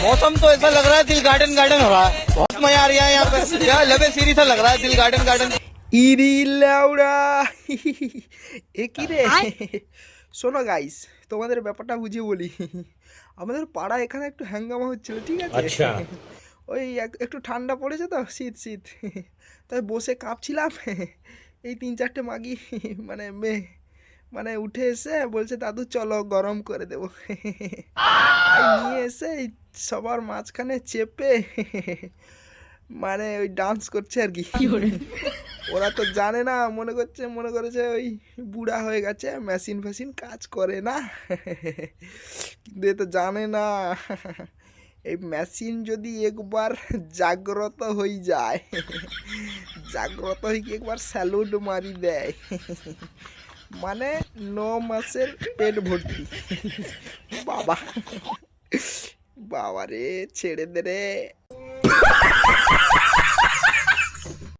मौसम तो ऐसा लग रहा है दिल गार्डन गार्डन हो रहा है। बहुत मजा आ रहा है यहाँ पे। क्या लबे सीरी सा लग रहा है दिल गार्डन गार्डन। ইরি লাউড়া এ কি রে শোনো গাইস, তোমাদের ব্যাপারটা বুঝিয়ে বলি। আমাদের পাড়া এখানে একটু হ্যাঙ্গামা হচ্ছিল, ঠিক আছে? আচ্ছা। ওই একটু ঠান্ডা পড়েছে তো, শীত শীত, তাই বসে কাঁপছিলাম। এই 3-4টে মাগি মানে মেয়ে মানে উঠে এসে বলছে দাদু চলো গরম করে দেবো। তাই নিয়ে এসে এই সবার মাঝখানে চেপে মানে ওই ডান্স করছে আর কি। ওরা তো জানে না, মনে করেছে ওই বুড়া হয়ে গেছে, মেশিন ফেশিন কাজ করে না। কিন্তু এ তো জানে না, এই মেশিন যদি একবার জাগ্রত হয়ে যায়, জাগ্রত হয়ে কি একবার স্যালুট মারি দেয়, মানে 9 মাসের পেট ভর্তি। বাবা বাবা রে, ছেড়ে দে রে।